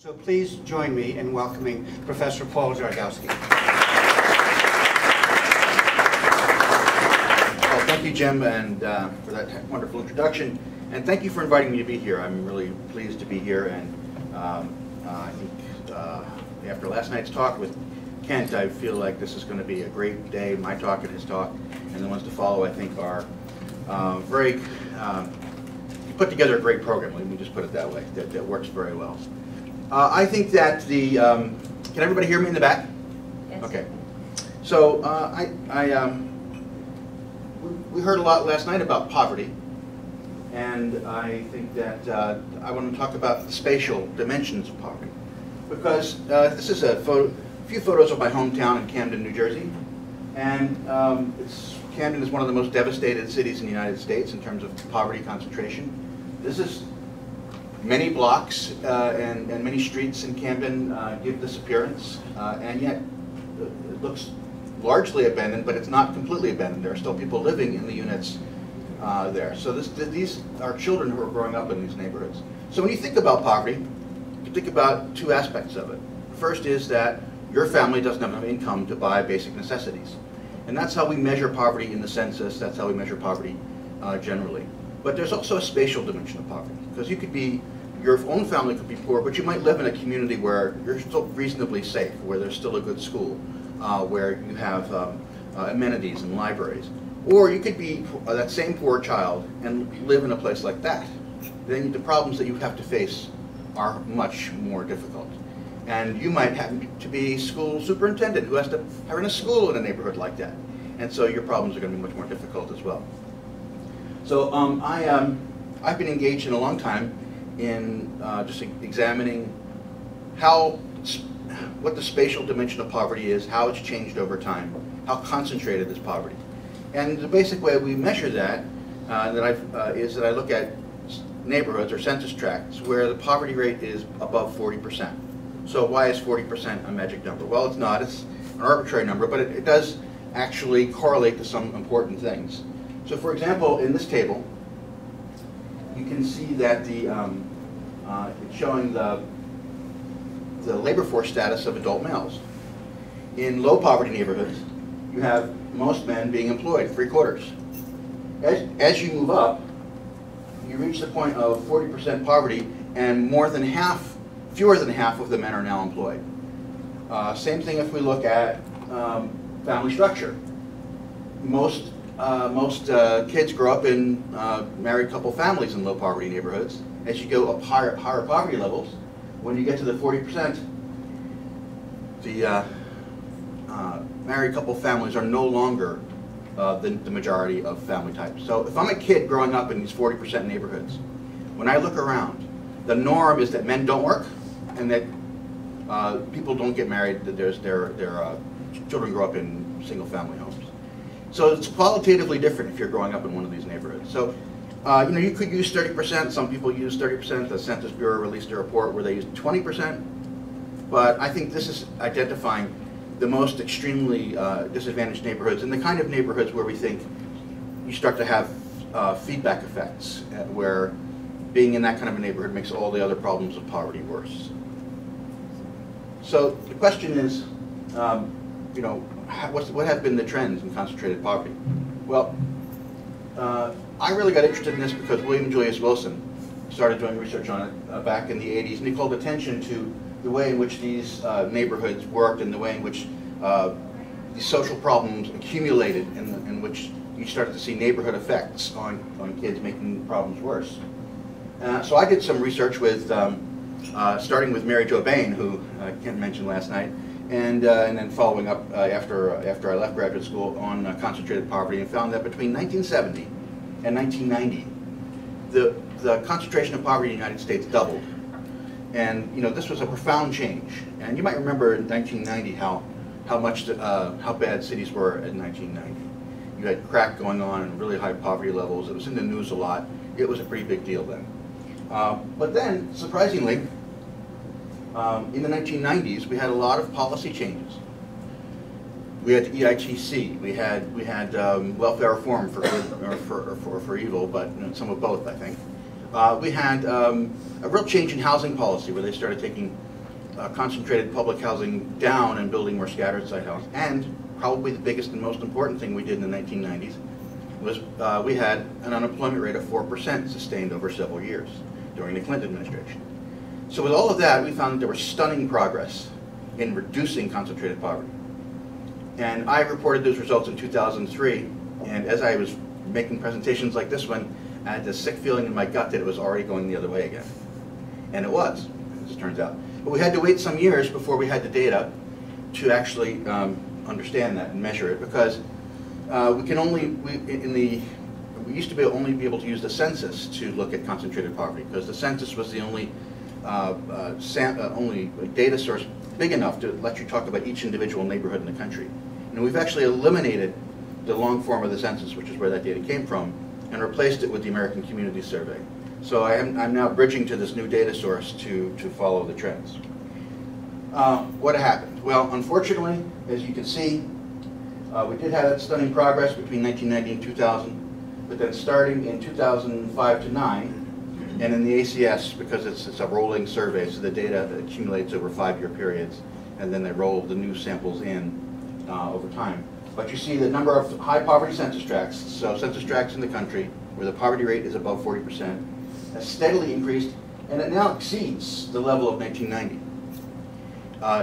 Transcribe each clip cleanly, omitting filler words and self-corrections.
So please join me in welcoming Professor Paul Jargowsky. Well, thank you, Jim, and for that wonderful introduction. And thank you for inviting me to be here. I'm really pleased to be here. And I think after last night's talk with Kent, I feel like this is going to be a great day. My talk and his talk, and the ones to follow, I think, are very. You put together a great program. Let me just put it that way. That works very well. I think that the, can everybody hear me in the back? Yes. Okay. So we heard a lot last night about poverty, and I think that I want to talk about the spatial dimensions of poverty, because this is a few photos of my hometown in Camden, New Jersey, and Camden is one of the most devastated cities in the United States in terms of poverty concentration. This is many blocks and many streets in Camden give this appearance, and yet it looks largely abandoned, but it's not completely abandoned. There are still people living in the units there. So these are children who are growing up in these neighborhoods. So when you think about poverty, you think about two aspects of it. First is that your family doesn't have enough income to buy basic necessities. And that's how we measure poverty in the census. That's how we measure poverty generally. But there's also a spatial dimension of poverty, because you could be, your own family could be poor, but you might live in a community where you're still reasonably safe, where there's still a good school, where you have amenities and libraries. Or you could be that same poor child and live in a place like that. Then the problems that you have to face are much more difficult. And you might happen to be school superintendent who has to run a school in a neighborhood like that. And so your problems are going to be much more difficult as well. So I've been engaged in a long time in just examining what the spatial dimension of poverty is, how it's changed over time, how concentrated is poverty. And the basic way we measure that, is that I look at neighborhoods or census tracts where the poverty rate is above 40%. So why is 40% a magic number? Well, it's not. It's an arbitrary number, but it does actually correlate to some important things. So for example, in this table, you can see that it's showing the labor force status of adult males. In low poverty neighborhoods, you have most men being employed, 3/4. As you move up, you reach the point of 40% poverty, and fewer than half of the men are now employed. Same thing if we look at family structure. Most kids grow up in married couple families in low poverty neighborhoods. As you go up higher poverty levels, when you get to the 40%, the married couple families are no longer the majority of family types. So if I'm a kid growing up in these 40% neighborhoods, when I look around, the norm is that men don't work and that people don't get married, that their children grow up in single family homes. So it's qualitatively different if you're growing up in one of these neighborhoods. So you could use 30%. Some people use 30%. The Census Bureau released a report where they used 20%. But I think this is identifying the most extremely disadvantaged neighborhoods, and the kind of neighborhoods where we think you start to have feedback effects, where being in that kind of a neighborhood makes all the other problems of poverty worse. So the question is, what have been the trends in concentrated poverty? Well, I really got interested in this because William Julius Wilson started doing research on it back in the 80s, and he called attention to the way in which these neighborhoods worked and the way in which these social problems accumulated, in which you started to see neighborhood effects on kids making problems worse. So I did some research with, starting with Mary Jo Bain, who Ken mentioned last night, and then following up after I left graduate school on concentrated poverty, and found that between 1970 and 1990, the concentration of poverty in the United States doubled. And this was a profound change. And you might remember in 1990 how bad cities were in 1990. You had crack going on and really high poverty levels. It was in the news a lot. It was a pretty big deal then. But then, surprisingly, in the 1990s, we had a lot of policy changes. We had the EITC. We had welfare reform for good or for evil, but some of both, I think. We had a real change in housing policy, where they started taking concentrated public housing down and building more scattered site housing. And probably the biggest and most important thing we did in the 1990s was we had an unemployment rate of 4% sustained over several years during the Clinton administration. So with all of that, we found that there was stunning progress in reducing concentrated poverty. And I reported those results in 2003, and as I was making presentations like this one, I had this sick feeling in my gut that it was already going the other way again. And it was, as it turns out. But we had to wait some years before we had the data to actually understand that and measure it, because we used to only be able to use the census to look at concentrated poverty, because the census was the only data source big enough to let you talk about each individual neighborhood in the country. And we've actually eliminated the long form of the census, which is where that data came from, and replaced it with the American Community Survey. So I'm now bridging to this new data source to follow the trends. What happened? Well, unfortunately, as you can see, we did have stunning progress between 1990 and 2000, but then starting in 2005 to 9, and in the ACS, because it's a rolling survey, so the data accumulates over 5-year periods, and then they roll the new samples in over time. But you see the number of high poverty census tracts, so census tracts in the country where the poverty rate is above 40%, has steadily increased, and it now exceeds the level of 1990.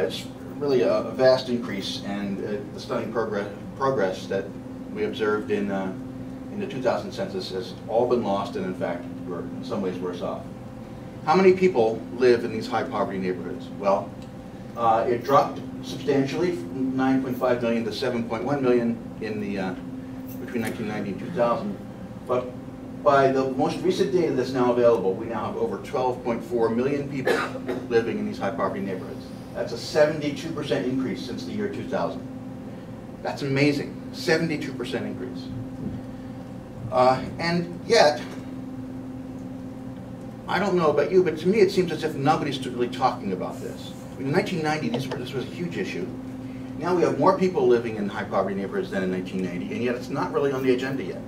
It's really a vast increase, and the stunning progress that we observed in the 2000 census has all been lost, and in fact, we're in some ways worse off. How many people live in these high poverty neighborhoods? Well, it dropped substantially from 9.5 million to 7.1 million in the between 1990 and 2000. But by the most recent data that's now available, we now have over 12.4 million people living in these high poverty neighborhoods. That's a 72% increase since the year 2000. That's amazing, 72% increase. And yet, I don't know about you, but to me it seems as if nobody's really talking about this. In 1990, this was a huge issue. Now we have more people living in high poverty neighborhoods than in 1990, and yet it's not really on the agenda yet.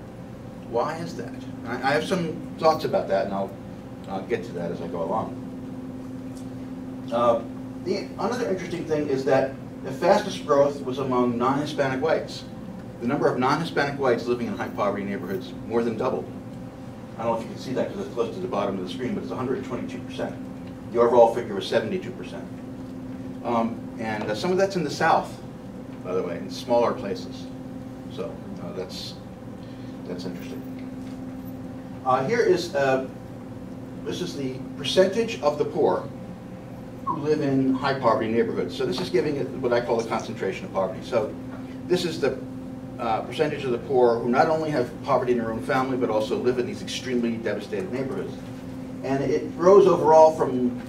Why is that? I have some thoughts about that, and I'll get to that as I go along. Another interesting thing is that the fastest growth was among non-Hispanic whites. The number of non-Hispanic whites living in high poverty neighborhoods more than doubled. I don't know if you can see that because it's close to the bottom of the screen, but it's 122%. The overall figure was 72%. And some of that's in the South, by the way, in smaller places. So that's interesting. Here is this is the percentage of the poor who live in high poverty neighborhoods. So this is giving it what I call the concentration of poverty. So this is the percentage of the poor who not only have poverty in their own family, but also live in these extremely devastated neighborhoods. And it rose overall from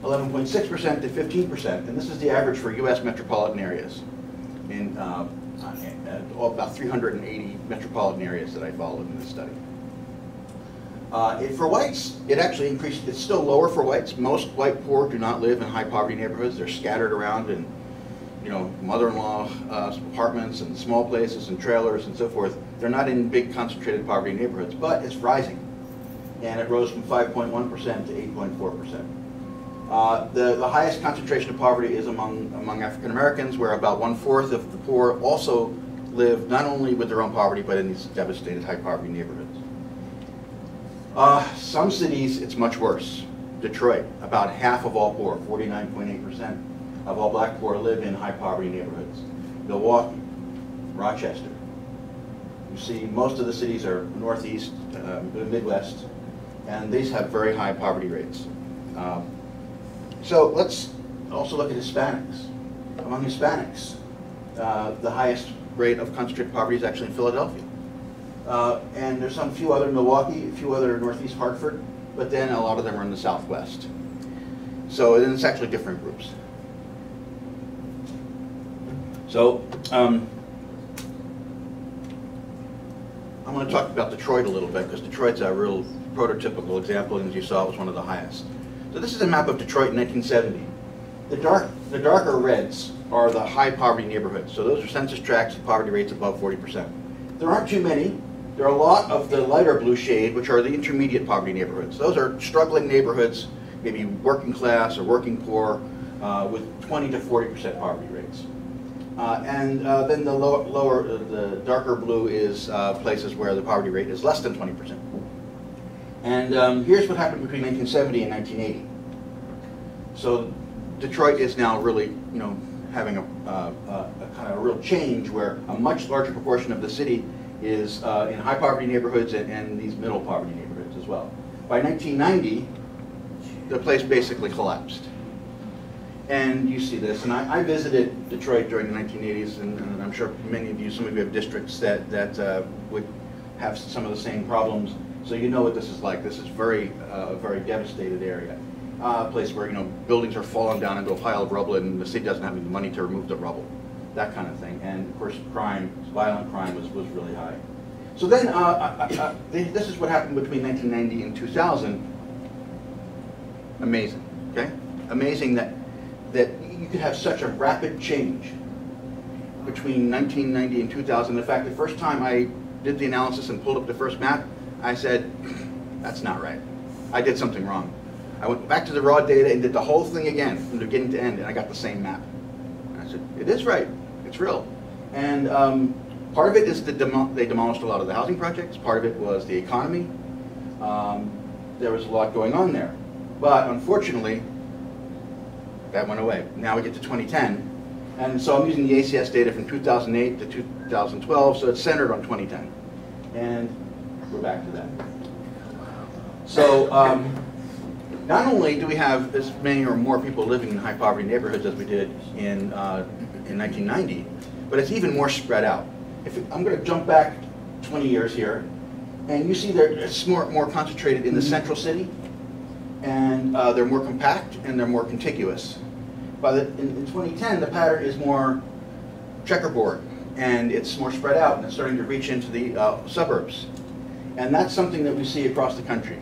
11.6% to 15%, and this is the average for U.S. metropolitan areas, in about 380 metropolitan areas that I followed in this study. For whites, it actually increased. It's still lower for whites. Most white poor do not live in high poverty neighborhoods. They're scattered around in, mother-in-law apartments and small places and trailers and so forth. They're not in big concentrated poverty neighborhoods, but it's rising, and it rose from 5.1% to 8.4%. The highest concentration of poverty is among African Americans, where about 1/4 of the poor also live not only with their own poverty, but in these devastated high poverty neighborhoods. Some cities, it's much worse. Detroit, about half of all poor, 49.8% of all black poor live in high poverty neighborhoods. Milwaukee, Rochester. You see, most of the cities are northeast, the Midwest, and these have very high poverty rates. So let's also look at Hispanics. Among Hispanics, the highest rate of concentrated poverty is actually in Philadelphia. And there's some few other in Milwaukee, a few other northeast Hartford, but then a lot of them are in the Southwest. So it's actually different groups. So I'm going to talk about Detroit a little bit, because Detroit's a real prototypical example, and as you saw, it was one of the highest. So this is a map of Detroit in 1970. The darker reds are the high poverty neighborhoods. So those are census tracts with poverty rates above 40%. There aren't too many. There are a lot of the lighter blue shade, which are the intermediate poverty neighborhoods. Those are struggling neighborhoods, maybe working class or working poor, with 20 to 40% poverty rates. And then the darker blue is places where the poverty rate is less than 20%. And here's what happened between 1970 and 1980. So Detroit is now really, having a kind of a real change where a much larger proportion of the city is in high poverty neighborhoods and these middle poverty neighborhoods as well. By 1990, the place basically collapsed. And you see this, and I visited Detroit during the 1980s, and I'm sure many of you, some of you have districts that would have some of the same problems. So you know what this is like. This is very devastated area. A place where buildings are falling down into a pile of rubble, and the city doesn't have any money to remove the rubble, that kind of thing. And of course, violent crime was really high. So then, this is what happened between 1990 and 2000. Amazing, okay? Amazing that you could have such a rapid change between 1990 and 2000. In fact, the first time I did the analysis and pulled up the first map, I said, that's not right. I did something wrong. I went back to the raw data and did the whole thing again from the beginning to end, and I got the same map. And I said, it is right. It's real. And part of it is that they demolished a lot of the housing projects. Part of it was the economy. There was a lot going on there. But unfortunately, that went away. Now we get to 2010. And so I'm using the ACS data from 2008 to 2012, so it's centered on 2010. And we're back to that. So not only do we have as many or more people living in high poverty neighborhoods as we did in 1990, but it's even more spread out. I'm going to jump back 20 years here, and you see it's more concentrated in the central city, and they're more compact and they're more contiguous. In 2010, the pattern is more checkerboard, and it's more spread out, and it's starting to reach into the suburbs. And that's something that we see across the country.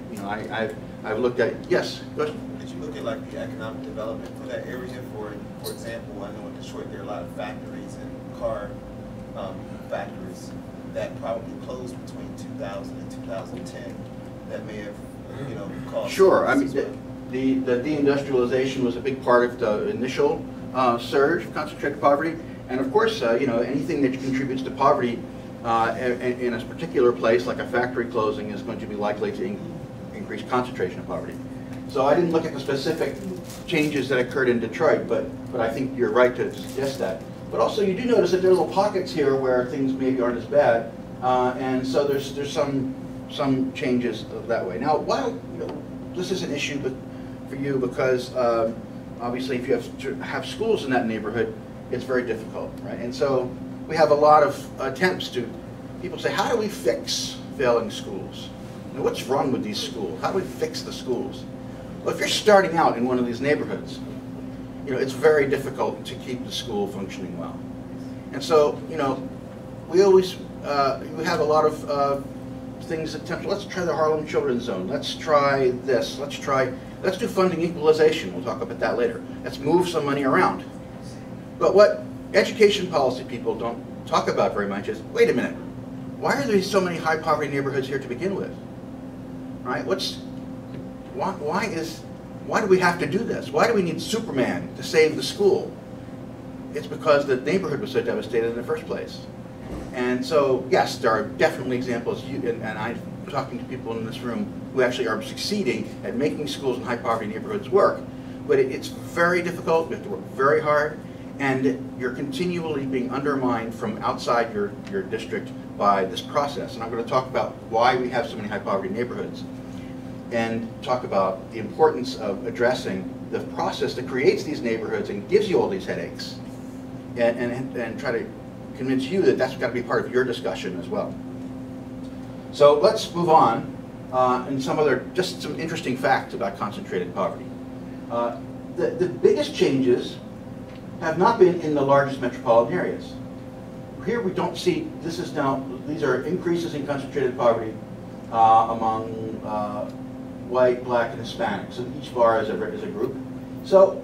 I've looked at, yes, go ahead. Did you look at like the economic development for that area? For example, I know in Detroit there are a lot of factories and car factories that probably closed between 2000 and 2010 that may have, caused. Sure, I mean, the deindustrialization was a big part of the initial surge of concentrated poverty, and of course, anything that contributes to poverty in a particular place, like a factory closing, is going to be likely to increase concentration of poverty. So I didn't look at the specific changes that occurred in Detroit, but I think you're right to suggest that. But also, you do notice that there are little pockets here where things maybe aren't as bad, and so there's some changes that way. Now, this is an issue for you because obviously, if you have to have schools in that neighborhood, it's very difficult, right? And so we have a lot of attempts to. People say, how do we fix failing schools? What's wrong with these schools? How do we fix the schools? Well, if you're starting out in one of these neighborhoods, it's very difficult to keep the school functioning well. And so, we always, we have a lot of things that attempt, let's try the Harlem Children's Zone, let's try this, let's do funding equalization, we'll talk about that later. Let's move some money around. But what education policy people don't talk about very much is, wait a minute, why are there so many high poverty neighborhoods here to begin with? Right? Why do we have to do this? Why do we need Superman to save the school? It's because the neighborhood was so devastated in the first place. And so, yes, there are definitely examples, and I'm talking to people in this room who actually are succeeding at making schools in high poverty neighborhoods work. But it's very difficult, you have to work very hard, and you're continually being undermined from outside your district by this process. And I'm going to talk about why we have so many high poverty neighborhoods, and talk about the importance of addressing the process that creates these neighborhoods and gives you all these headaches, and try to convince you that that's got to be part of your discussion as well. So let's move on, and just some interesting facts about concentrated poverty. The biggest changes have not been in the largest metropolitan areas. Here we don't see, these are increases in concentrated poverty among white, black, and Hispanic. So each bar is a group. So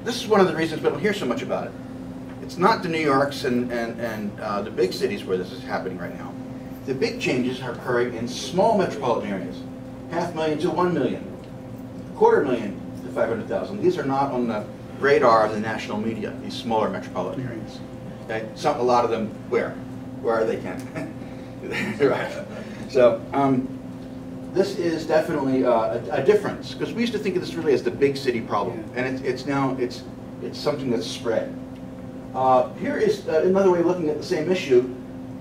this is one of the reasons we don't hear so much about it. It's not the New Yorks and the big cities where this is happening right now. The big changes are occurring in small metropolitan areas, 500,000 to 1 million, 250,000 to 500,000. These are not on the radar of the national media, these smaller metropolitan areas. Okay? A lot of them where? Where they can. Right. So this is definitely a difference, because we used to think of this really as the big city problem, and it's now something that's spread. Here is another way of looking at the same issue.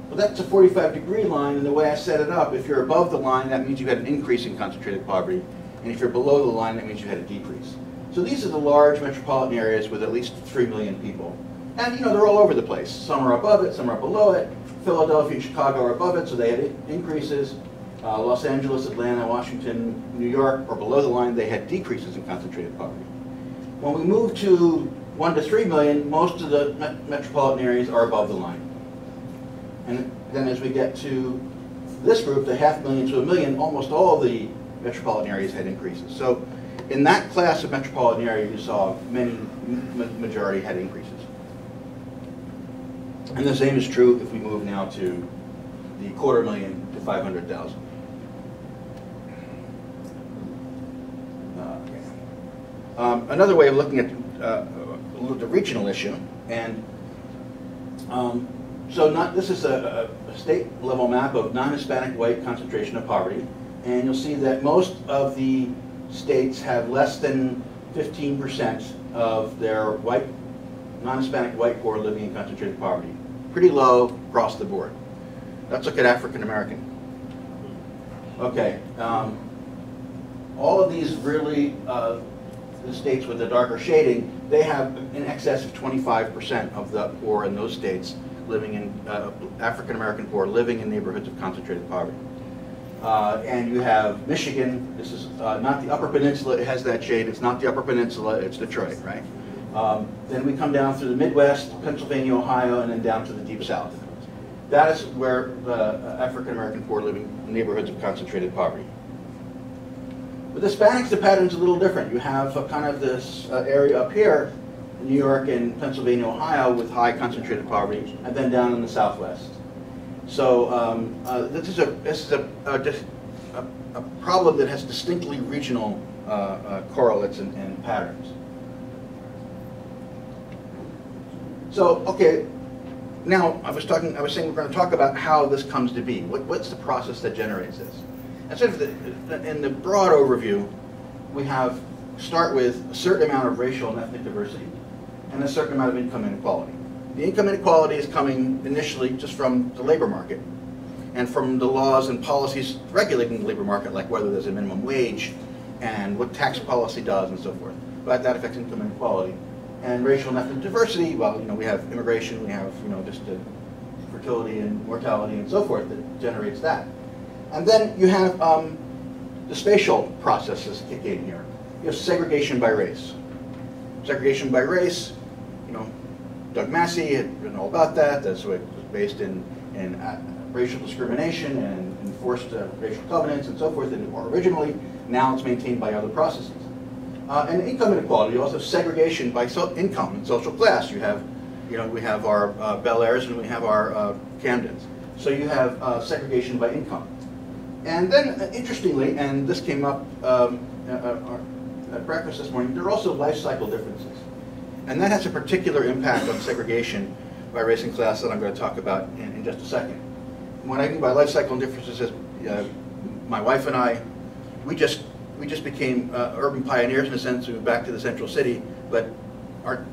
Well, that's a 45-degree line, and the way I set it up, if you're above the line, that means you had an increase in concentrated poverty, and if you're below the line, that means you had a decrease. So these are the large metropolitan areas with at least 3 million people. And they're all over the place. Some are above it, some are below it. Philadelphia and Chicago are above it, so they had increases. Los Angeles, Atlanta, Washington, New York are below the line. They had decreases in concentrated poverty. When we move to 1 to 3 million, most of the metropolitan areas are above the line. And then as we get to this group, the 500,000 to 1 million, almost all the metropolitan areas had increases. So in that class of metropolitan area, you saw majority had increases. And the same is true if we move now to the 250,000 to 500,000. Another way of looking at the regional issue, and this is a state-level map of non-Hispanic white concentration of poverty, and you'll see that most of the states have less than 15% of their non-Hispanic white poor living in concentrated poverty. Pretty low across the board. Let's look at African American. Okay, all of these really, the states with the darker shading, they have in excess of 25% of the poor in those states living in, African American poor living in neighborhoods of concentrated poverty. And you have Michigan. This is not the Upper Peninsula. It has that shade. It's not the Upper Peninsula. It's Detroit, right? Then we come down through the Midwest, Pennsylvania, Ohio, and then down to the Deep South. That is where the African American poor living in neighborhoods of concentrated poverty. With Hispanics, the pattern's a little different. You have kind of this area up here, New York and Pennsylvania, Ohio, with high concentrated poverty, and then down in the Southwest. So this is a problem that has distinctly regional correlates and patterns. So, okay, now I was saying we're going to talk about how this comes to be. What's the process that generates this? And sort of in the broad overview, we start with a certain amount of racial and ethnic diversity and a certain amount of income inequality. The income inequality is coming initially just from the labor market and from the laws and policies regulating the labor market, like whether there's a minimum wage and what tax policy does and so forth. But that affects income inequality. And racial and ethnic diversity, well, we have immigration, we have, just fertility and mortality and so forth that generates that. And then you have the spatial processes kick in here. You have segregation by race. Segregation by race, Doug Massey had written all about that. That's what it was based in racial discrimination and enforced racial covenants and so forth originally. Now it's maintained by other processes. And income inequality, you also have segregation by income and social class. You have, we have our Bel Airs and we have our Camdens. So you have segregation by income. And then, interestingly, and this came up at breakfast this morning, there are also life cycle differences. And that has a particular impact on segregation by race and class that I'm going to talk about in just a second. What I mean by life cycle differences is my wife and I, we just became urban pioneers in a sense. We moved back to the central city, but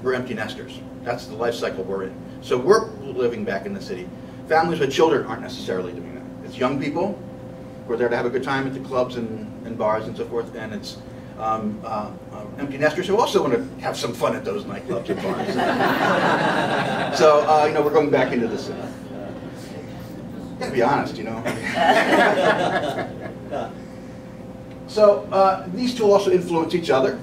we're empty nesters. That's the life cycle we're in. So we're living back in the city. Families with children aren't necessarily doing that. It's young people who are there to have a good time at the clubs and bars and so forth, and it's empty nesters who also want to have some fun at those nightclubs and bars. So we're going back into the city. Gotta be honest, So these two also influence each other,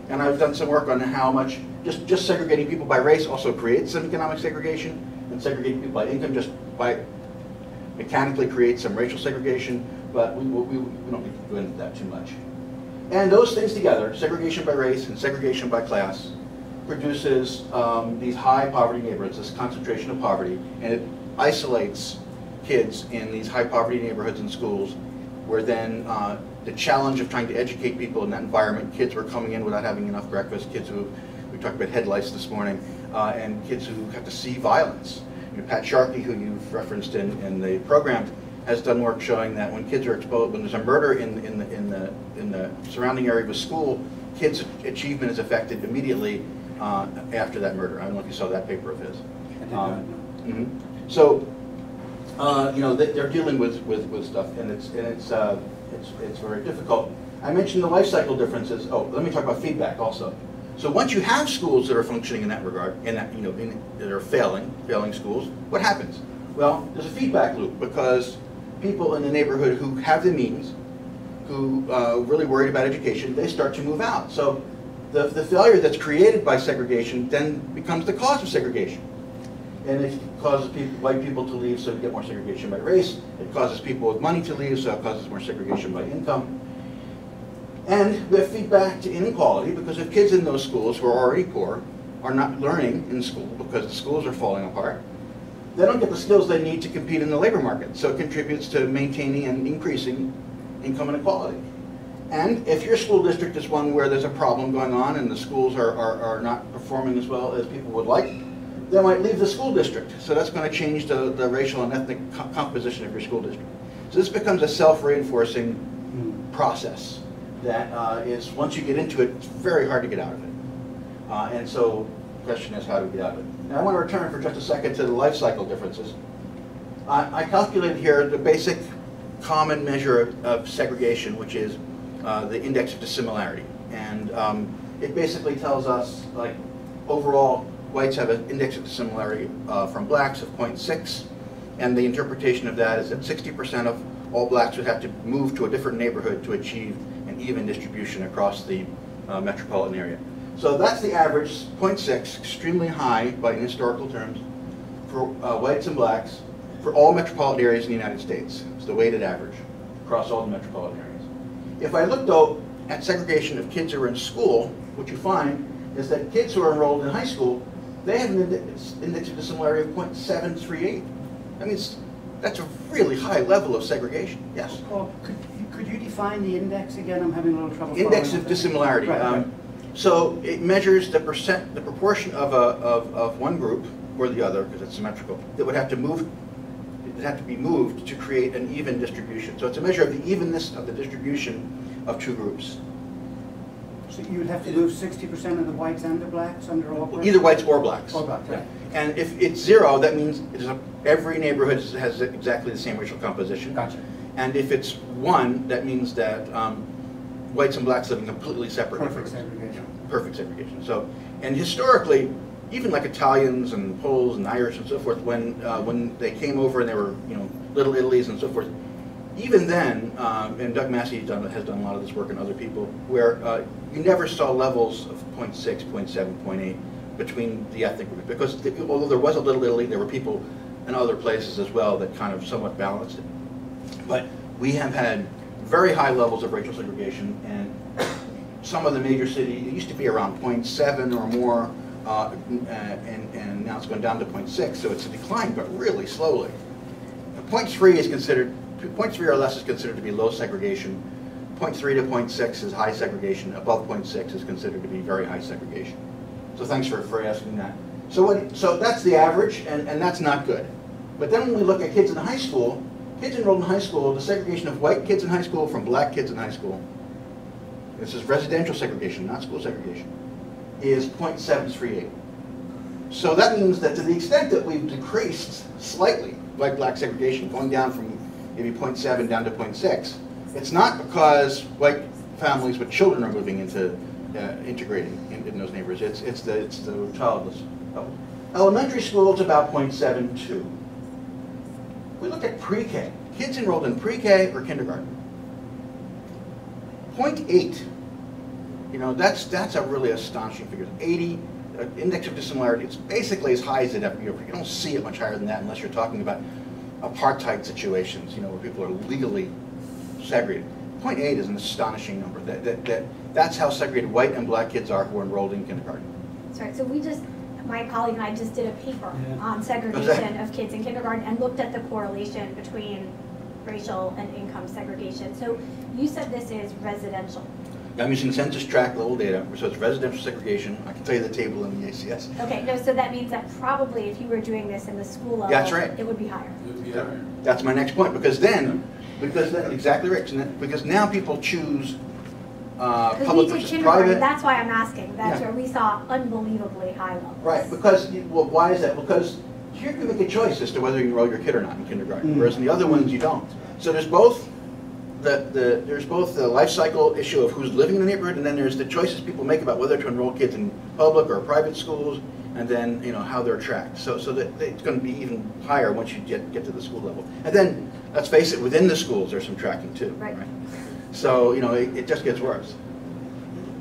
and I've done some work on how much just segregating people by race also creates some economic segregation, and segregating people by income just mechanically creates some racial segregation, but we don't need to go into that too much. And those things together, segregation by race and segregation by class, produces these high poverty neighborhoods, this concentration of poverty, and it isolates kids in these high poverty neighborhoods and schools, where then the challenge of trying to educate people in that environment, kids were coming in without having enough breakfast, kids who talked about headlights this morning, and kids who have to see violence. Pat Sharkey, who you've referenced in the program, has done work showing that when kids are exposed, when there's a murder in the surrounding area of a school, kids' achievement is affected immediately after that murder. I don't know if you saw that paper of his. So, they're dealing with stuff, and it's very difficult. I mentioned the life cycle differences. Oh, let me talk about feedback also. So once you have schools that are functioning in that regard, that are failing schools, what happens? Well, there's a feedback loop because people in the neighborhood who have the means, who really worried about education, they start to move out. So the failure that's created by segregation then becomes the cause of segregation. And it causes white people to leave, so we get more segregation by race. It causes people with money to leave, so it causes more segregation by income. And we have feedback to inequality, because if kids in those schools who are already poor are not learning in school because the schools are falling apart, they don't get the skills they need to compete in the labor market. So it contributes to maintaining and increasing income inequality. And if your school district is one where there's a problem going on and the schools are not performing as well as people would like, they might leave the school district. So that's going to change the racial and ethnic composition of your school district. So this becomes a self-reinforcing process that is, once you get into it, it's very hard to get out of it. And so the question is, how do we get out of it? Now I want to return for just a second to the life cycle differences. I calculated here the basic common measure of segregation, which is the index of dissimilarity. And it basically tells us, like, overall, whites have an index of dissimilarity from blacks of 0.6, and the interpretation of that is that 60% of all blacks would have to move to a different neighborhood to achieve an even distribution across the metropolitan area. So that's the average, 0.6, extremely high by historical terms, for whites and blacks for all metropolitan areas in the United States. It's the weighted average across all the metropolitan areas. If I look, though, at segregation of kids who are in school, what you find is that kids who are enrolled in high school, they have an index of dissimilarity of 0.738. That means that's a really high level of segregation. Yes? Paul, could you define the index again? I'm having a little trouble. Index of dissimilarity. Right. So it measures the proportion of one group or the other, because it's symmetrical, that would have to move. It would have to be moved to create an even distribution. So it's a measure of the evenness of the distribution of two groups. So you would have to move 60% of the whites and the blacks under all. Either whites or blacks. Or blacks, right. And if it's 0, that means every neighborhood has exactly the same racial composition. Gotcha. And if it's 1, that means that whites and blacks live in completely separate Perfect neighborhoods. segregation. Perfect segregation. So, and historically, even like Italians and Poles and Irish and so forth, when they came over and they were, Little Italies and so forth, even then, and Doug Massey has done a lot of this work and other people, where you never saw levels of 0.6, 0.7, 0.8 between the ethnic groups, because although there was a Little Italy, there were people in other places as well that kind of somewhat balanced it. But we have had very high levels of racial segregation, and some of the major cities, it used to be around 0.7 or more, and now it's gone down to 0.6, so it's a decline, but really slowly. 0.3 is considered, 0.3 or less is considered to be low segregation. 0.3 to 0.6 is high segregation. Above 0.6 is considered to be very high segregation. So thanks for asking that. So that's the average, and that's not good. But then when we look at kids in high school, kids enrolled in high school, the segregation of white kids in high school from black kids in high school, this is residential segregation, not school segregation, is 0.738. So that means that to the extent that we've decreased slightly white-black segregation, going down from maybe 0.7 down to 0.6, it's not because white families with children are moving into integrating in those neighborhoods. It's the childless. Elementary school, it's about 0.72. We look at pre-K. Kids enrolled in pre-K or kindergarten. 0.8. That's a really astonishing figure. 80 index of dissimilarity. It's basically as high as it ever. You don't see it much higher than that unless you're talking about apartheid situations. Where people are legally segregated. 0.8 is an astonishing number. That's how segregated white and black kids are who are enrolled in kindergarten. Sorry, so my colleague and I just did a paper on segregation of kids in kindergarten and looked at the correlation between racial and income segregation. So you said this is residential. I'm using census tract level data, so it's residential segregation. I can tell you the table in the ACS. Okay, no, so that means that probably if you were doing this in the school level, That's right. it would be higher. That's my next point, because then, exactly right, because now people choose Because public we did versus kindergarten, private. that's why I'm asking. That's Yeah. where we saw unbelievably high levels. Right, because, well, why is that? Because here you make a choice as to whether you enroll your kid or not in kindergarten, whereas in the other ones you don't. So there's both the life cycle issue of who's living in the neighborhood, and then there's the choices people make about whether to enroll kids in public or private schools, and then how they're tracked. So that it's going to be even higher once you get to the school level. And then let's face it, within the schools there's some tracking too. Right. So it just gets worse.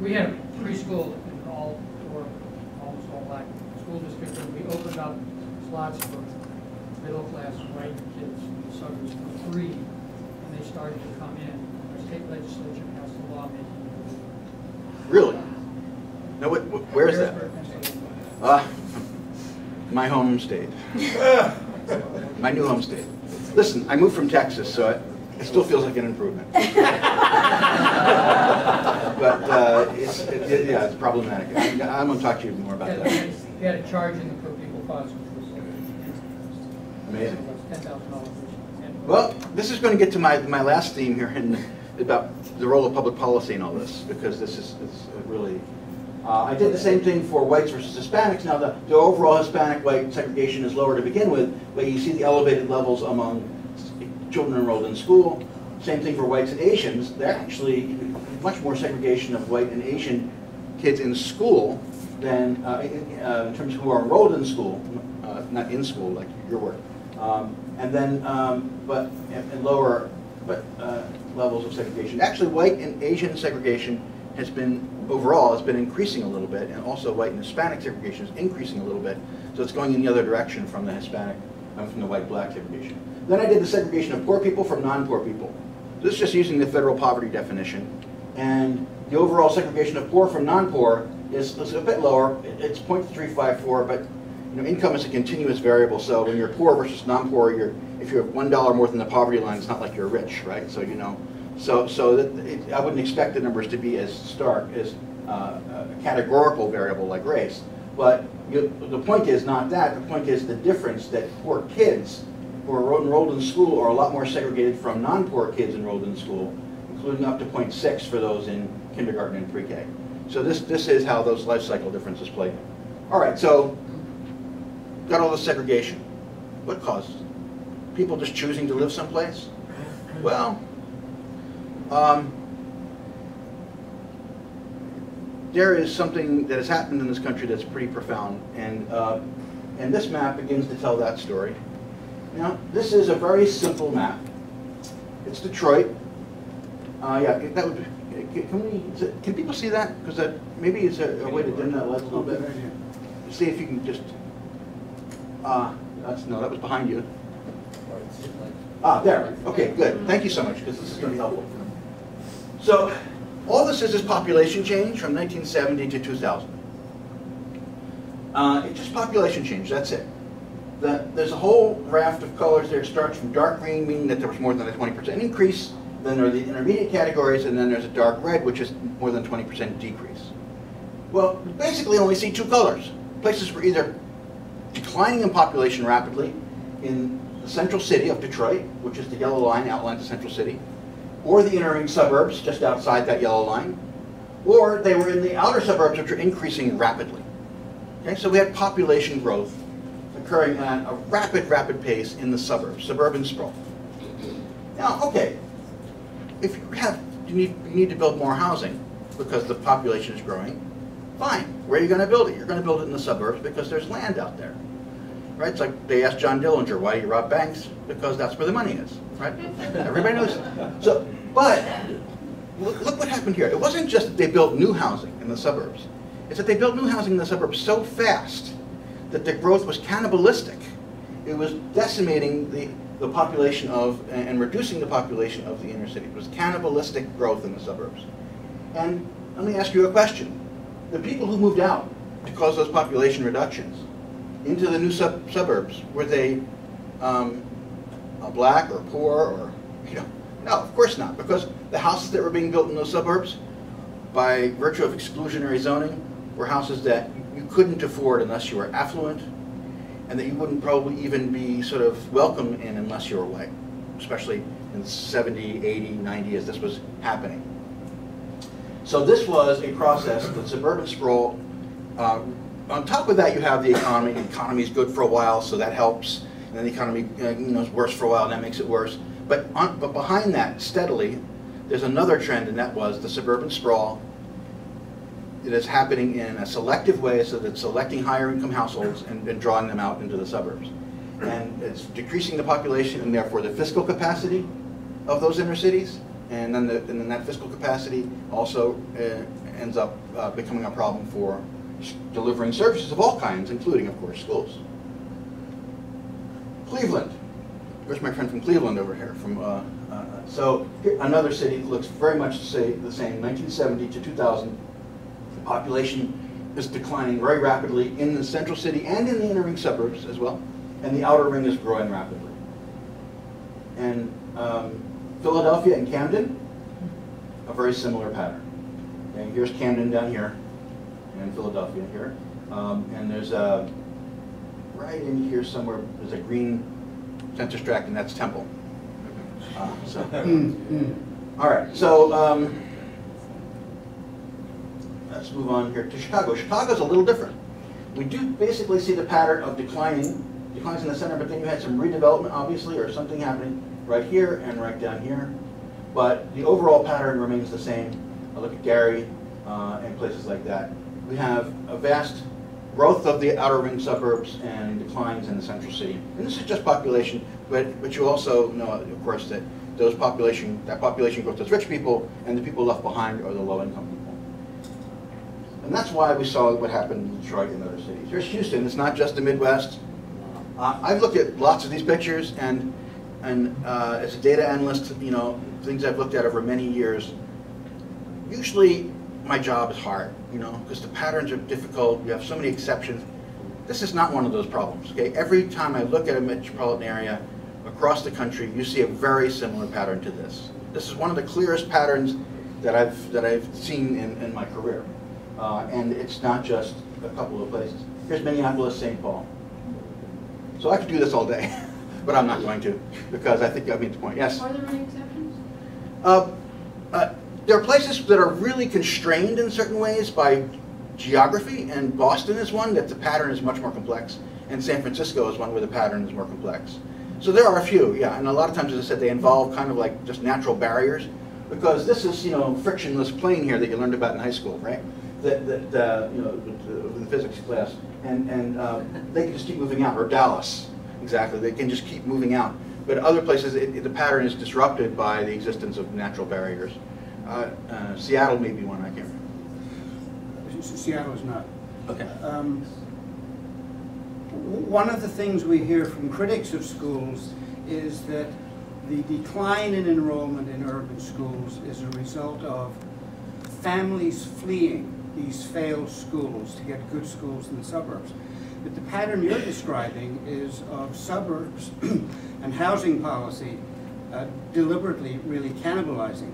We had a preschool in almost all black school districts, and we opened up slots for middle class white kids in the suburbs for free, and they started to come in. The state legislature passed a law making it. Really? No, where is that? Harrisburg, My home state. My new home state. Listen, I moved from Texas, so it still feels like an improvement. But it's problematic. I'm going to talk to you more about that. We had a charge in the per pupil funds, which was Amazing. $10,000. Well, this is going to get to my last theme here about the role of public policy in all this, because this is really... I did the same thing for whites versus Hispanics. Now, the overall Hispanic-white segregation is lower to begin with, but you see the elevated levels among children enrolled in school. Same thing for whites and Asians. They're actually much more segregation of white and Asian kids in school than in terms of who are enrolled in school, not in school like your work. And then, but in lower levels of segregation. Actually, white and Asian segregation has been, overall, has been increasing a little bit, and also white and Hispanic segregation is increasing a little bit. So it's going in the other direction from the Hispanic, from the white-black segregation. Then I did the segregation of poor people from non-poor people. This is just using the federal poverty definition. And the overall segregation of poor from non-poor is a bit lower. It's 0.354, but income is a continuous variable. So when you're poor versus non-poor, if you have $1 more than the poverty line, it's not like you're rich, right? So I wouldn't expect the numbers to be as stark as a categorical variable like race. But the point is not that. The point is the difference that poor kids who are enrolled in school are a lot more segregated from non-poor kids enrolled in school, including up to 0.6 for those in kindergarten and pre-K. So this is how those life cycle differences play. All right, so got all the segregation. What causes it? People just choosing to live someplace? Well, there is something that has happened in this country that's pretty profound, and this map begins to tell that story. Now, this is a very simple map. It's Detroit. Yeah, that would be, can people see that? Because maybe it's a way to dim that light a little bit. See if you can just, that was behind you. There, okay, good. Thank you so much, because this is going to be helpful. So, all this is population change from 1970 to 2000. It's just population change, that's it. There's a whole raft of colors there. It starts from dark green, meaning that there was more than a 20% increase. Then there are the intermediate categories, and then there's a dark red, which is more than 20% decrease. Well, we basically only see two colors. Places were either declining in population rapidly in the central city of Detroit, which is the yellow line outlines the central city, or the inner ring suburbs just outside that yellow line, or they were in the outer suburbs, which are increasing rapidly. Okay, so we had population growth occurring at a rapid pace in the suburbs, suburban sprawl. Now, okay, if you need to build more housing because the population is growing, fine. Where are you going to build it? You're going to build it in the suburbs because there's land out there, right? It's like they asked John Dillinger, why do you rob banks? Because that's where the money is, right? Everybody knows it. So, but look what happened here. It wasn't just that they built new housing in the suburbs. It's that they built new housing in the suburbs so fast that the growth was cannibalistic. It was decimating the population of, and reducing the population of the inner city. It was cannibalistic growth in the suburbs. And let me ask you a question. The people who moved out to cause those population reductions into the new suburbs, were they black or poor or, no, of course not, because the houses that were being built in those suburbs by virtue of exclusionary zoning, were houses that you couldn't afford unless you were affluent, and that you wouldn't probably even be sort of welcome in unless you were white, especially in 70, 80, 90 as this was happening. So this was a process, the suburban sprawl. On top of that, you have the economy. The economy is good for a while, so that helps. And then the economy is worse for a while, and that makes it worse. But behind that, steadily, there's another trend, and that was the suburban sprawl. It is happening in a selective way, so that it's selecting higher income households and drawing them out into the suburbs. And it's decreasing the population and therefore the fiscal capacity of those inner cities. And then that fiscal capacity also ends up becoming a problem for delivering services of all kinds, including, of course, schools. Cleveland. Where's my friend from Cleveland over here? So another city looks very much the same. 1970 to 2000, the population is declining very rapidly in the central city and in the inner ring suburbs as well, and the outer ring is growing rapidly. And Philadelphia and Camden, a very similar pattern. And here's Camden down here, and Philadelphia here. And there's right in here somewhere, there's a green census tract, and that's Temple. All right, so let's move on here to Chicago. Chicago's a little different. We do basically see the pattern of declines in the center, but then you had some redevelopment, obviously, or something happening right here and right down here. But the overall pattern remains the same. I look at Gary and places like that. We have a vast growth of the outer ring suburbs and declines in the central city. And this is just population, but you also know, of course, that that population growth is rich people, and the people left behind are the low-income people. And that's why we saw what happened in Detroit and other cities. Here's Houston. It's not just the Midwest. I've looked at lots of these pictures, and as a data analyst, things I've looked at over many years. Usually, my job is hard, because the patterns are difficult. You have so many exceptions. This is not one of those problems. Okay, every time I look at a metropolitan area across the country, you see a very similar pattern to this. This is one of the clearest patterns that I've seen in my career, and it's not just a couple of places. Here's Minneapolis, St. Paul. So I could do this all day, but I'm not going to, because I think I've made the point. Yes? Are there any exceptions? There are places that are really constrained in certain ways by geography, and Boston is one that the pattern is much more complex, and San Francisco is one where the pattern is more complex. So there are a few, yeah, and a lot of times, as I said, they involve kind of like just natural barriers, because this is, frictionless plane here that you learned about in high school, right? In the physics class, and they can just keep moving out, or Dallas, exactly, they can just keep moving out. But other places, the pattern is disrupted by the existence of natural barriers. Seattle may be one, I can't remember. Seattle is not. Okay. One of the things we hear from critics of schools is that the decline in enrollment in urban schools is a result of families fleeing these failed schools to get good schools in the suburbs. But the pattern you're describing is of suburbs and housing policy deliberately really cannibalizing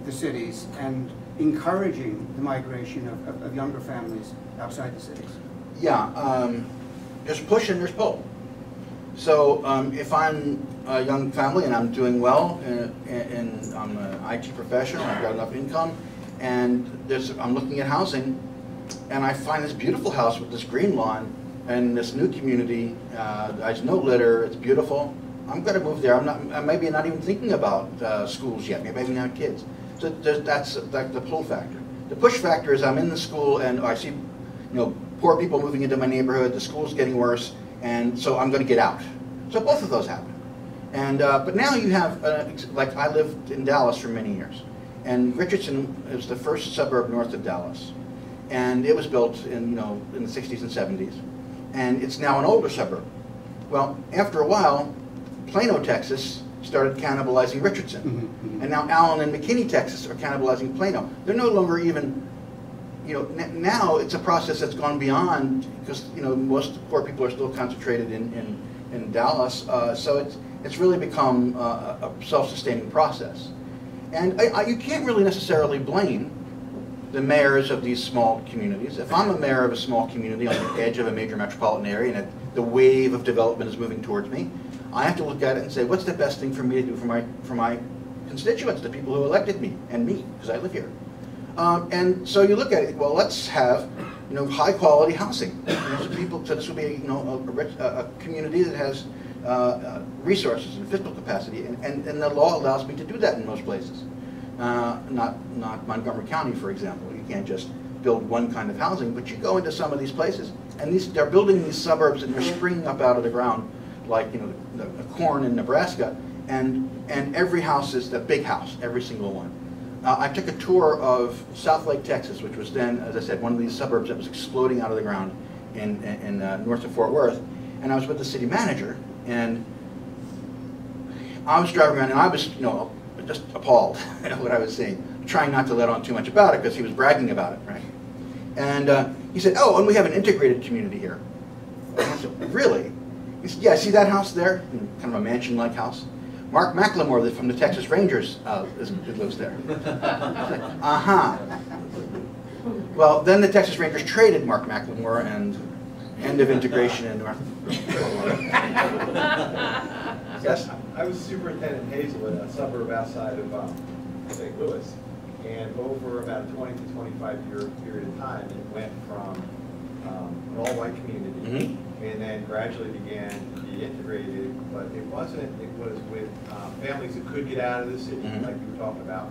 the cities and encouraging the migration of younger families outside the cities. Yeah, there's push and there's pull. So if I'm a young family and I'm doing well, and I'm an IT professional, I've got enough income, and I'm looking at housing, and I find this beautiful house with this green lawn and this new community, there's no litter, it's beautiful, I'm going to move there. I'm maybe not even thinking about schools yet, maybe I even have kids. So that's like the pull factor. The push factor is I'm in the school and I see poor people moving into my neighborhood, the school's getting worse, and so I'm going to get out. So both of those happen. And but now you have, like I lived in Dallas for many years, and Richardson is the first suburb north of Dallas, and it was built in in the 60s and 70s, and it's now an older suburb. Well, after a while, Plano, Texas started cannibalizing Richardson, and now Allen and McKinney, Texas are cannibalizing Plano. They're no longer even, now it's a process that's gone beyond, because most poor people are still concentrated in Dallas, so it's really become a self-sustaining process. And you can't really necessarily blame the mayors of these small communities. If I'm a mayor of a small community on the edge of a major metropolitan area and the wave of development is moving towards me, I have to look at it and say, what's the best thing for me to do for my constituents, the people who elected me, and me, because I live here. And so you look at it, well, let's have high quality housing. So this will be a community that has resources and fiscal capacity, and the law allows me to do that in most places. Not Montgomery County, for example. You can't just build one kind of housing, but you go into some of these places, and they're building these suburbs, and they're springing up out of the ground like the corn in Nebraska, and every house is the big house, every single one. I took a tour of South Lake, Texas, which was then, as I said, one of these suburbs that was exploding out of the ground in north of Fort Worth, and I was with the city manager, and I was driving around, and I was just appalled at what I was seeing, trying not to let on too much about it because he was bragging about it, right? And he said, "Oh, and we have an integrated community here." And I said, "Really?" He said, "Yeah, see that house there? Kind of a mansion-like house? Mark McLemore from the Texas Rangers lives there." Uh-huh. Well, then the Texas Rangers traded Mark McLemore, and end of integration in North. Yes? I was superintendent in Hazelwood, a suburb outside of St. Louis, and over about a 20 to 25-year period of time, it went from an all-white community, and then gradually began to be integrated, but it wasn't, it was with families that could get out of the city, like you were talking about,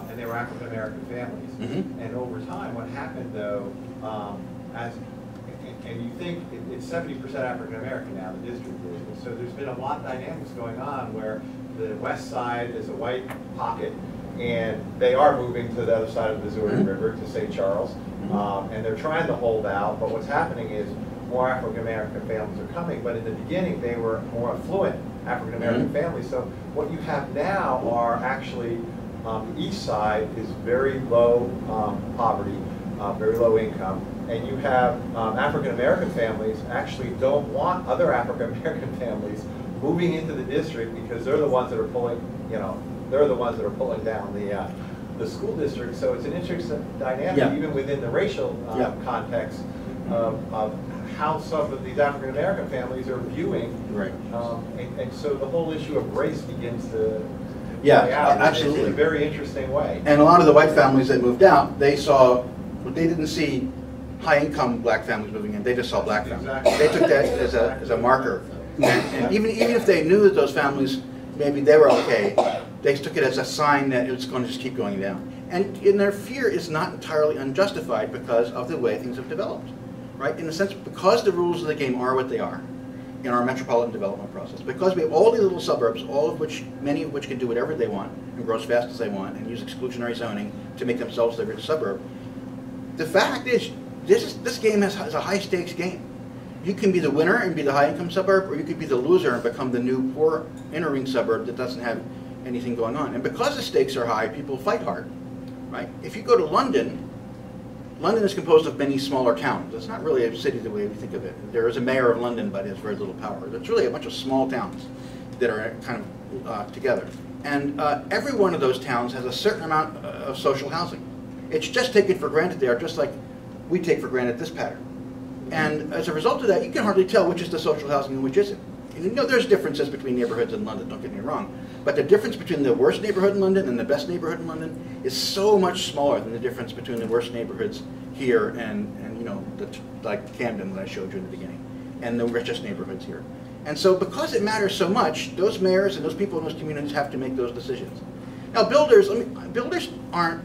and they were African-American families. And over time, what happened though, and you think it's 70% African-American now, the district is, and so there's been a lot of dynamics going on where the west side is a white pocket, and they are moving to the other side of the Missouri River, to St. Charles, and they're trying to hold out, but what's happening is more African-American families are coming, but in the beginning they were more affluent African-American families. So what you have now are actually, the east side is very low poverty, very low income, and you have African-American families actually don't want other African-American families moving into the district because they're the ones that are pulling, they're the ones that are pulling down the school district. So it's an interesting dynamic, even within the racial context of how some of these African-American families are viewing. Right. And so the whole issue of race begins to play out absolutely. in a very interesting way. And a lot of the white families that moved out, they didn't see high-income black families moving in. They just saw black families. Exactly. They took that as a marker. And even if they knew that those families, maybe they were okay, they took it as a sign that it was going to just keep going down. And their fear is not entirely unjustified because of the way things have developed, right? In the sense, because the rules of the game are what they are in our metropolitan development process, because we have all these little suburbs, many of which can do whatever they want and grow as fast as they want and use exclusionary zoning to make themselves the rich suburb. The fact is, this game is a high-stakes game. You can be the winner and be the high-income suburb, or you could be the loser and become the new poor inner-ring suburb that doesn't have anything going on. And because the stakes are high, people fight hard, right? If you go to London, London is composed of many smaller towns. It's not really a city the way we think of it. There is a mayor of London, but it has very little power. It's really a bunch of small towns that are kind of together. And every one of those towns has a certain amount of social housing. It's just taken for granted there, just like we take for granted this pattern. And as a result of that, you can hardly tell which is the social housing and which isn't. And there's differences between neighborhoods in London, don't get me wrong. But the difference between the worst neighborhood in London and the best neighborhood in London is so much smaller than the difference between the worst neighborhoods here and like Camden that I showed you in the beginning, and the richest neighborhoods here. And so because it matters so much, those mayors and those people in those communities have to make those decisions. Now builders aren't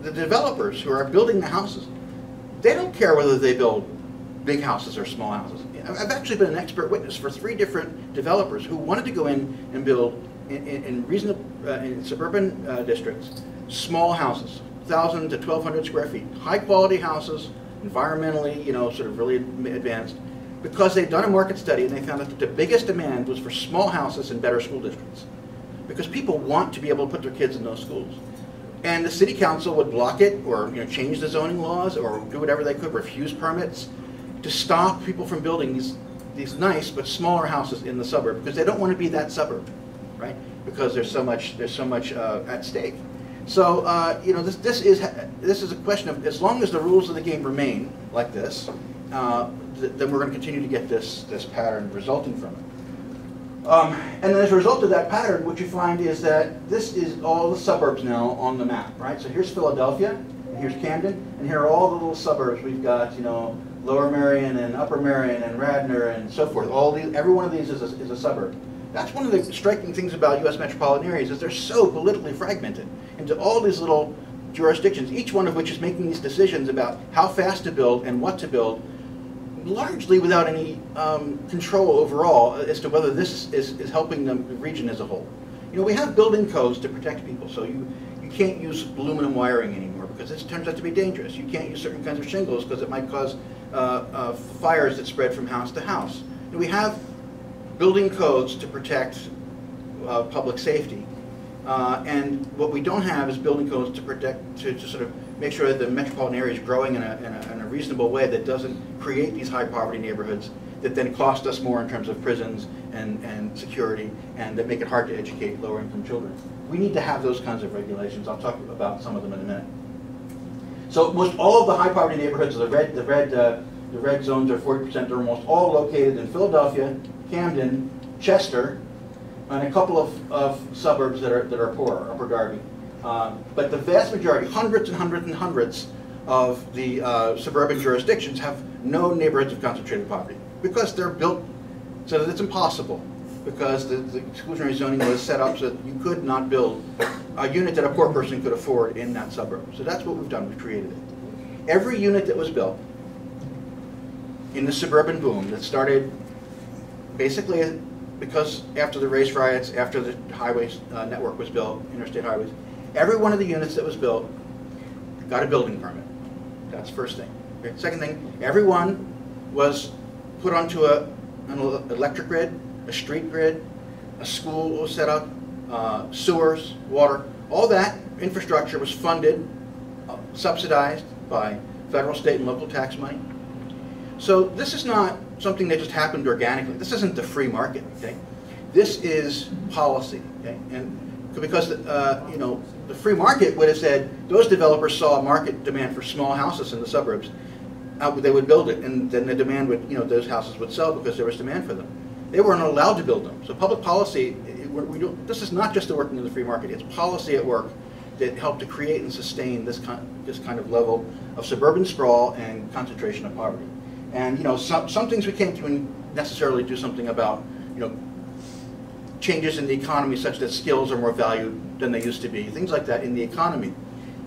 the developers who are building the houses. They don't care whether they build big houses or small houses. I've actually been an expert witness for 3 different developers who wanted to go in and build in suburban districts small houses, 1,000 to 1,200 square feet, high quality houses, environmentally, sort of really advanced, because they'd done a market study and they found that the biggest demand was for small houses in better school districts, because people want to be able to put their kids in those schools. And the city council would block it, or change the zoning laws, or do whatever they could, refuse permits, to stop people from building these nice but smaller houses in the suburb, because they don't want to be that suburb, right? Because there's so much at stake. So you know, this is a question of, as long as the rules of the game remain like this, then we're going to continue to get this pattern resulting from it. And then as a result of that pattern, what you find is that this is all the suburbs now on the map, right? So here's Philadelphia, and here's Camden, and here are all the little suburbs. We've got, you know, Lower Merion and Upper Merion and Radnor and so forth. Every one of these is a suburb. That's one of the striking things about U.S. metropolitan areas, is they're so politically fragmented into all these little jurisdictions, each one of which is making these decisions about how fast to build and what to build, largely without any control overall as to whether this is helping the region as a whole. You know, we have building codes to protect people, so you can't use aluminum wiring anymore because it turns out to be dangerous. You can't use certain kinds of shingles because it might cause fires that spread from house to house. And we have building codes to protect public safety. And what we don't have is building codes to protect, to sort of make sure that the metropolitan area is growing in a reasonable way that doesn't create these high poverty neighborhoods that then cost us more in terms of prisons and security, and that make it hard to educate lower income children. We need to have those kinds of regulations. I'll talk about some of them in a minute. So most all of the high poverty neighborhoods, the red zones are 40%, they're almost all located in Philadelphia, Camden, Chester, and a couple of suburbs that are poorer, Upper Darby. But the vast majority, hundreds and hundreds and hundreds of the suburban jurisdictions have no neighborhoods of concentrated poverty because they're built so that it's impossible, because the exclusionary zoning was set up so that you could not build a unit that a poor person could afford in that suburb. So that's what we've done, we've created it. Every unit that was built in the suburban boom that started basically because after the race riots, after the highways network was built, interstate highways, every one of the units that was built got a building permit. That's the first thing. Okay. Second thing, everyone was put onto an electric grid, a street grid, a school was set up, sewers, water. All that infrastructure was funded, subsidized by federal, state, and local tax money. So this is not something that just happened organically. This isn't the free market, okay? This is policy, okay? And because you know, the free market would have said those developers saw a market demand for small houses in the suburbs, they would build it, and then the demand would, you know, those houses would sell because there was demand for them. They weren't allowed to build them. So public policy, this is not just the working of the free market. It's policy at work that helped to create and sustain this kind of level of suburban sprawl and concentration of poverty. And you know, some things we can't necessarily do something about. You know, changes in the economy such that skills are more valued than they used to be. Things like that in the economy.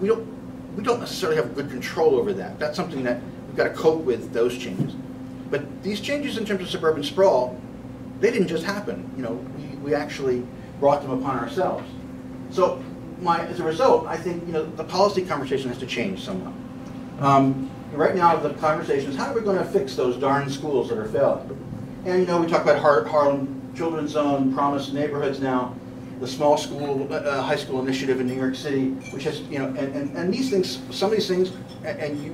We don't necessarily have good control over that. That's something that we've got to cope with, those changes. But these changes in terms of suburban sprawl, they didn't just happen. You know, we actually brought them upon ourselves. So as a result, I think, you know, the policy conversation has to change somewhat. Right now, the conversation is, how are we going to fix those darn schools that are failing? And you know, we talk about Harlem Children's Zone, Promised Neighborhoods now, the small school, high school initiative in New York City, which has, you know, and these things, some of these things,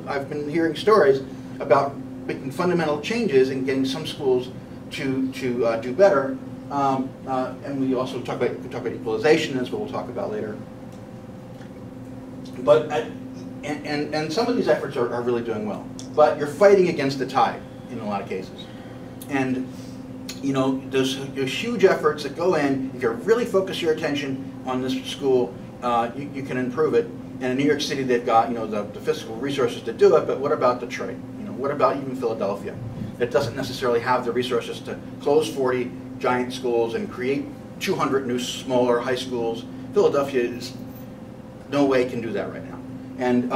I've been hearing stories about making fundamental changes and getting some schools to do better. And we also talk about equalization, as we'll talk about later. But and some of these efforts are really doing well. But you're fighting against the tide in a lot of cases. And you know, there's huge efforts that go in. If you really focus your attention on this school, you can improve it. And in New York City, they've got, you know, the fiscal resources to do it. But what about Detroit? You know, what about even Philadelphia? That doesn't necessarily have the resources to close 40 giant schools and create 200 new smaller high schools. Philadelphia is no way can do that right now. And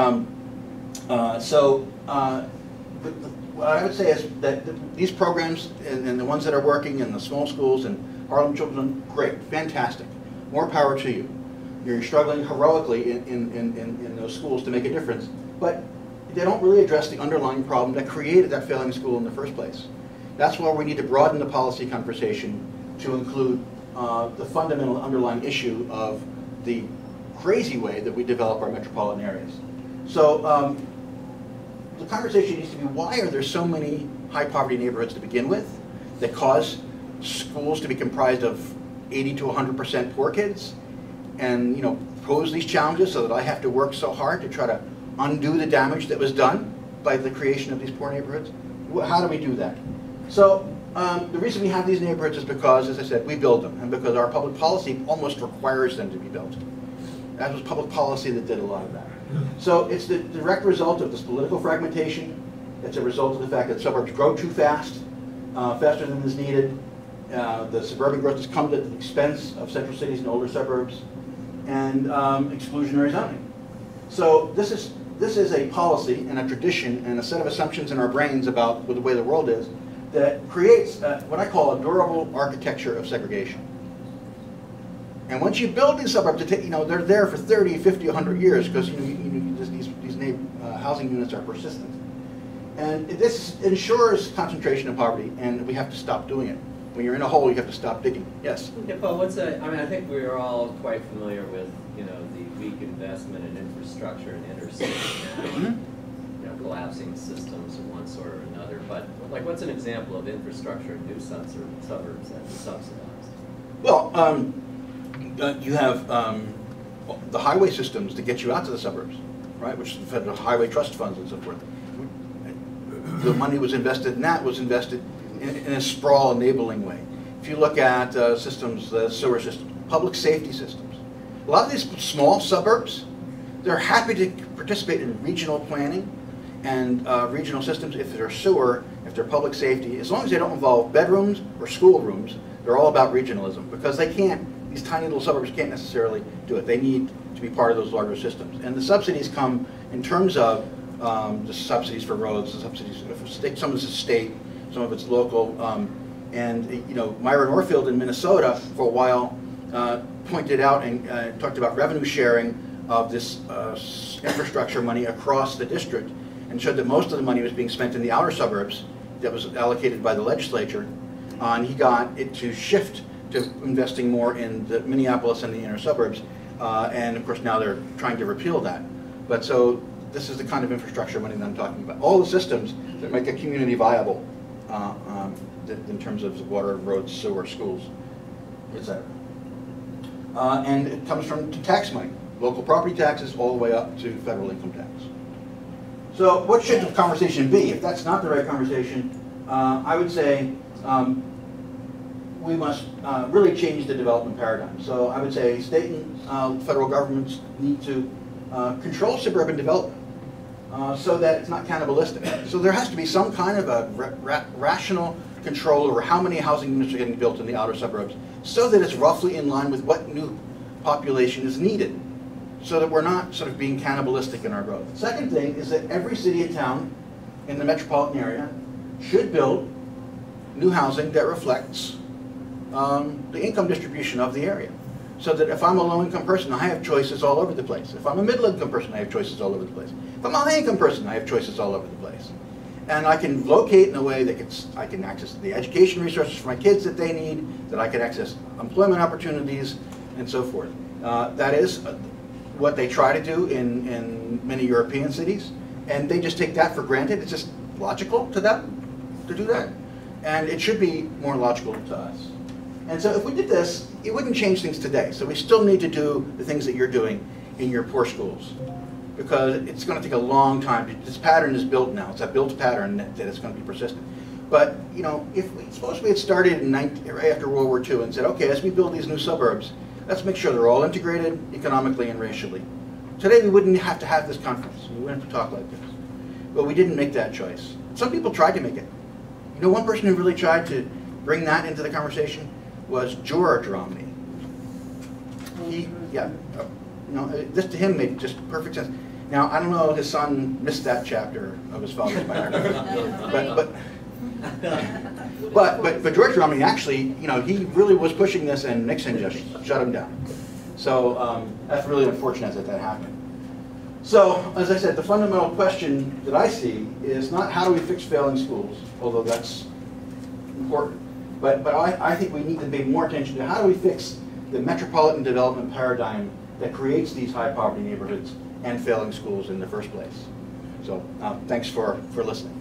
what I would say is that these programs and the ones that are working in the small schools and Harlem Children, great, fantastic. More power to you. You're struggling heroically in those schools to make a difference, but they don't really address the underlying problem that created that failing school in the first place. That's why we need to broaden the policy conversation to include the fundamental underlying issue of the crazy way that we develop our metropolitan areas. So the conversation needs to be, why are there so many high poverty neighborhoods to begin with that cause schools to be comprised of 80 to 100% poor kids, and you know, pose these challenges so that I have to work so hard to try to undo the damage that was done by the creation of these poor neighborhoods? How do we do that? So the reason we have these neighborhoods is because, as I said, we build them, and because our public policy almost requires them to be built. That was public policy that did a lot of that. So it's the direct result of this political fragmentation. It's a result of the fact that suburbs grow too fast, faster than is needed. The suburban growth has come at the expense of central cities and older suburbs, and exclusionary zoning. So this is a policy and a tradition and a set of assumptions in our brains about the way the world is that creates what I call a durable architecture of segregation. And once you build these suburbs, they're there for 30, 50, 100 years because these housing units are persistent. And this ensures concentration of poverty, and we have to stop doing it. When you're in a hole, you have to stop digging. Yes? Yeah, Paul, I think we're all quite familiar with, the weak investment in infrastructure in inner cities now, collapsing systems of one sort or another. But, what's an example of infrastructure in new suburbs that's subsidized? Well, you have the highway systems to get you out to the suburbs, right, which is the federal highway trust funds and so forth. The money was invested in that, was invested in a sprawl enabling way. If you look at systems, the sewer system, public safety systems, a lot of these small suburbs, they're happy to participate in regional planning and regional systems if they're sewer, if they're public safety, as long as they don't involve bedrooms or schoolrooms. They're all about regionalism because they can't, these tiny little suburbs can't necessarily do it. They need to be part of those larger systems. And the subsidies come in terms of the subsidies for roads, the subsidies for state, some of this is state, some of it's local. Myra Norfield in Minnesota for a while pointed out and talked about revenue sharing of this infrastructure money across the district and showed that most of the money was being spent in the outer suburbs that was allocated by the legislature. And he got it to shift to investing more in the Minneapolis and the inner suburbs. And of course now they're trying to repeal that. But so this is the kind of infrastructure money that I'm talking about. All the systems that make a community viable in terms of water, roads, sewer, schools, etc. And it comes from tax money, local property taxes all the way up to federal income tax. So what should the conversation be? If that's not the right conversation, I would say we must really change the development paradigm. So I would say state and federal governments need to control suburban development so that it's not cannibalistic. So there has to be some kind of a rational control over how many housing units are getting built in the outer suburbs so that it's roughly in line with what new population is needed so that we're not sort of being cannibalistic in our growth. Second thing is that every city and town in the metropolitan area should build new housing that reflects the income distribution of the area. So that if I'm a low-income person, I have choices all over the place. If I'm a middle-income person, I have choices all over the place. If I'm a high-income person, I have choices all over the place. And I can locate in a way that I can access the education resources for my kids that they need, that I can access employment opportunities, and so forth. That is what they try to do in many European cities, and they just take that for granted. It's just logical to them to do that. And it should be more logical to us. And so if we did this, it wouldn't change things today. So we still need to do the things that you're doing in your poor schools, because it's going to take a long time. This pattern is built now. It's a built pattern that is going to be persistent. But suppose we had started after World War II and said, okay, as we build these new suburbs, let's make sure they're all integrated economically and racially. Today we wouldn't have to have this conference. We wouldn't have to talk like this. But we didn't make that choice. Some people tried to make it. One person who really tried to bring that into the conversation was George Romney. This to him made just perfect sense. Now, I don't know, his son missed that chapter of his father's biography. But George Romney actually, he really was pushing this, and Nixon just shut him down. So that's really unfortunate that happened. So, as I said, the fundamental question that I see is not how do we fix failing schools, although that's important. But I think we need to pay more attention to how do we fix the metropolitan development paradigm that creates these high poverty neighborhoods and failing schools in the first place. So thanks for listening.